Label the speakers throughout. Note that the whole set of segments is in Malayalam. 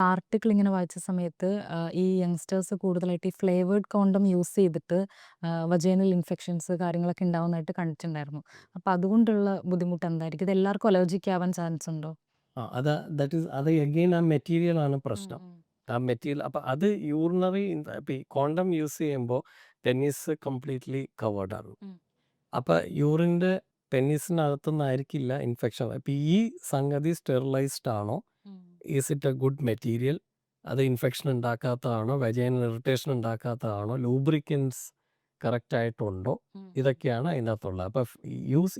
Speaker 1: ആർട്ടിക്കിൾ ഇങ്ങനെ വായിച്ച സമയത്ത് ഈ യങ്സ്റ്റേഴ്സ് കൂടുതലായിട്ട് ഈ ഫ്ലേവേർഡ് കോണ്ടം യൂസ് ചെയ്തിട്ട് വജൈനൽ ഇൻഫെക്ഷൻസ് കാര്യങ്ങളൊക്കെ ഉണ്ടാവുന്നതായിട്ട് കണ്ടിട്ടുണ്ടായിരുന്നു. അപ്പോൾ അതുകൊണ്ടുള്ള ബുദ്ധിമുട്ട് എന്തായിരിക്കും? ഇത് എല്ലാവർക്കും അലർജിക് ആവാൻ ചാൻസ് ഉണ്ടോ?
Speaker 2: അത് അഗെയിൻ ആ മെറ്റീരിയൽ ആണ് പ്രശ്നം.
Speaker 1: ഉം.
Speaker 2: ആ മെറ്റീരിയൽ അപ്പം അത് യൂറിനറി ഇപ്പം ഈ കോണ്ടം യൂസ് ചെയ്യുമ്പോൾ പെന്നീസ് കംപ്ലീറ്റ്ലി കവേർഡ് ആണ്.
Speaker 1: ഉം.
Speaker 2: അപ്പം യൂറിൻ്റെ പെന്നീസിനകത്തുനിന്നായിരിക്കില്ല ഇൻഫെക്ഷൻ. അപ്പം ഈ സംഗതി സ്റ്റെറിലൈസ്ഡ് ആണോ,
Speaker 1: ഉം.
Speaker 2: Is it A good material, അത് ഇൻഫെക്ഷൻ ഉണ്ടാക്കാത്തതാണോ, വെജൈനൽ ഇറിറ്റേഷൻ ഉണ്ടാക്കാത്തതാണോ, ലൂബ്രിക്കൻസ് കറക്റ്റായിട്ടുണ്ടോ,
Speaker 1: ഉം.
Speaker 2: ഇതൊക്കെയാണ് അതിനകത്തുള്ളത്. അപ്പം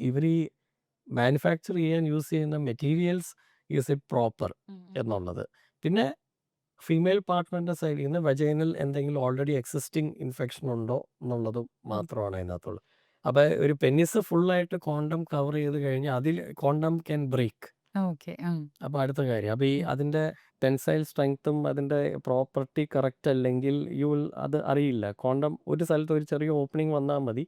Speaker 2: ഇവർ ഈ മാനുഫാക്ചർ ചെയ്യാൻ യൂസ് ചെയ്യുന്ന മെറ്റീരിയൽസ് ഈസ് ഇറ്റ് പ്രോപ്പർ
Speaker 1: ഉം.
Speaker 2: എന്നുള്ളത്. പിന്നെ ഫീമെയിൽ പാർട്ട്ണറിൻ്റെ സൈഡിൽ നിന്ന് വെജൈനൽ എന്തെങ്കിലും ഓൾറെഡി എക്സിസ്റ്റിംഗ് ഇൻഫെക്ഷൻ ഉണ്ടോ എന്നുള്ളതും
Speaker 1: ഉം.
Speaker 2: മാത്രമാണ് അതിനകത്തുള്ളത്. അപ്പോൾ ഒരു പെന്നിസ് ഫുള്ളായിട്ട് കോണ്ടം കവർ ചെയ്ത് കഴിഞ്ഞാൽ അതിൽ കോണ്ടം ക്യാൻ ബ്രേക്ക്.
Speaker 1: ഓക്കെ.
Speaker 2: അപ്പോൾ അടുത്ത കാര്യം, അപ്പോൾ ഈ
Speaker 1: ഉം.
Speaker 2: അതിൻ്റെ ടെൻസൈൽ സ്ട്രെങ്ത്തും അതിൻ്റെ പ്രോപ്പർട്ടി കറക്റ്റ് അല്ലെങ്കിൽ അത് അറിയില്ല. കോണ്ടം ഒരു സ്ഥലത്ത് ഒരു ചെറിയ ഓപ്പണിംഗ് വന്നാൽ മതി,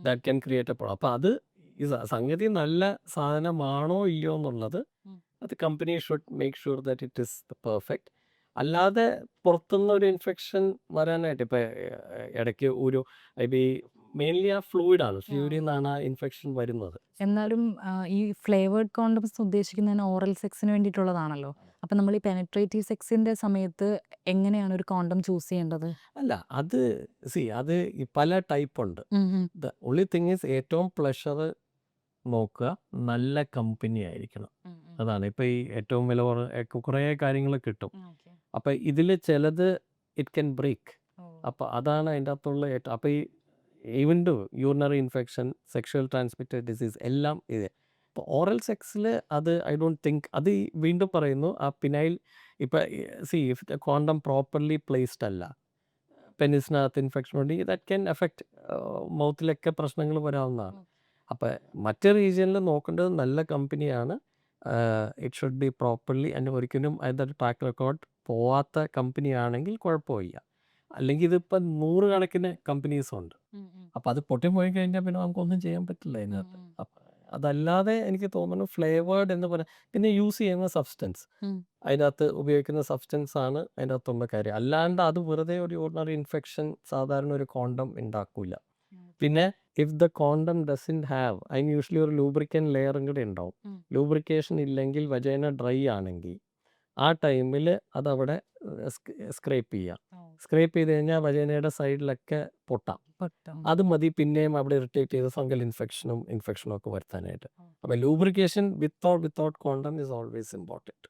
Speaker 2: that can create A problem. അപ്പോൾ അത് ഈ സംഗതി നല്ല സാധനമാണോ ഇല്ലയോ എന്നുള്ളത്
Speaker 1: ഉം.
Speaker 2: അത് company should make sure that it is perfect. അല്ലാതെ പുറത്തുനിന്ന് ഒരു ഇൻഫെക്ഷൻ വരാനായിട്ട് ഇപ്പം ഇടയ്ക്ക് ഈ മെയിൻലി ആ ഫ്ലൂയിഡാണ്, ഫ്ലൂയിഡിൽ നിന്നാണ് ആ ഇൻഫെക്ഷൻ വരുന്നത്.
Speaker 1: എന്നാലും ഈ ഫ്ലേവേർഡ് കോണ്ടംസ് ഉദ്ദേശിക്കുന്നതിന് ഓറൽ സെക്സിന് വേണ്ടിയിട്ടുള്ളതാണല്ലോ. അപ്പം നമ്മൾ ഈ പെനട്രേറ്റീവ് സെക്സിന്റെ സമയത്ത് എങ്ങനെയാണ് ഒരു കോണ്ടം ചൂസ് ചെയ്യേണ്ടത്?
Speaker 2: അല്ല, അത് അത് ഈ പല ടൈപ്പ് ഉണ്ട്. ദ ഒൺലി തിങ് ഈസ് ഏറ്റവും പ്ലഷർ നോക്കുക, നല്ല കമ്പനി ആയിരിക്കണം. അതാണ് ഇപ്പം ഈ ഏറ്റവും വില കുറേ കാര്യങ്ങൾ കിട്ടും. അപ്പം ഇതിൽ ചിലത് ഇറ്റ് ക്യാൻ ബ്രേക്ക്. അപ്പം അതാണ് അതിൻ്റെ അകത്തുള്ള അപ്പം ഈ even to urinary infection, sexual transmitted disease എല്ലാം ഇത്. ഇപ്പോൾ ഓറൽ സെക്സിൽ അത് ഐ ഡോണ്ട് തിങ്ക് അത് വീണ്ടും പറയുന്നു, ആ പിനൈൽ ഇപ്പം if the condom properly placed അല്ല, പെനിസിനകത്ത് ഇൻഫെക്ഷൻ ഉണ്ടെങ്കിൽ ദാറ്റ് ക്യാൻ എഫക്റ്റ് മൗത്തിലൊക്കെ പ്രശ്നങ്ങൾ വരാവുന്നതാണ്. അപ്പം മറ്റേ റീജിയനിൽ നോക്കേണ്ടത് നല്ല കമ്പനിയാണ്. ഇറ്റ് ഷുഡ് ബി പ്രോപ്പർലി, അതിൻ്റെ ഒരിക്കലും അതിൻ്റെ ട്രാക്ക് റെക്കോർഡ് പോവാത്ത കമ്പനിയാണെങ്കിൽ കുഴപ്പമില്ല. അല്ലെങ്കിൽ ഇതിപ്പം 100 കണക്കിന് കമ്പനീസുണ്ട്. അപ്പം അത് പൊട്ടിപ്പോയി കഴിഞ്ഞാൽ പിന്നെ നമുക്കൊന്നും ചെയ്യാൻ പറ്റില്ല അതിനകത്ത്. അപ്പം അതല്ലാതെ എനിക്ക് തോന്നുന്നു ഫ്ലേവേർഡ് എന്ന് പറയാം. പിന്നെ യൂസ് ചെയ്യുന്ന സബ്സ്റ്റൻസ്, അതിനകത്ത് ഉപയോഗിക്കുന്ന സബ്സ്റ്റൻസ് ആണ് അതിൻ്റെ അകത്തുള്ള കാര്യം. അല്ലാണ്ട് അത് വെറുതെ ഒരു ഓർഡിനറി ഇൻഫെക്ഷൻ സാധാരണ ഒരു കോണ്ടം ഉണ്ടാക്കില്ല. പിന്നെ if the condom doesn't have, അതിന് യൂഷ്വലി ഒരു ലൂബ്രിക്കൻ ലെയറും കൂടെ ഉണ്ടാവും. ലൂബ്രിക്കേഷൻ ഇല്ലെങ്കിൽ വജൈന ഡ്രൈ ആണെങ്കിൽ ആ ടൈമിൽ അതവിടെ സ്ക്രേപ്പ് ചെയ്യാം. സ്ക്രേപ്പ് ചെയ്ത് കഴിഞ്ഞാൽ വജൈനയുടെ സൈഡിലൊക്കെ പൊട്ടാം. അത് മതി പിന്നെയും അവിടെ ഇറിറ്റേറ്റ് ചെയ്ത് ഫംഗൽ ഇൻഫെക്ഷനും ഒക്കെ വരുത്താനായിട്ട്. അപ്പോൾ lubrication with or without condom is always important.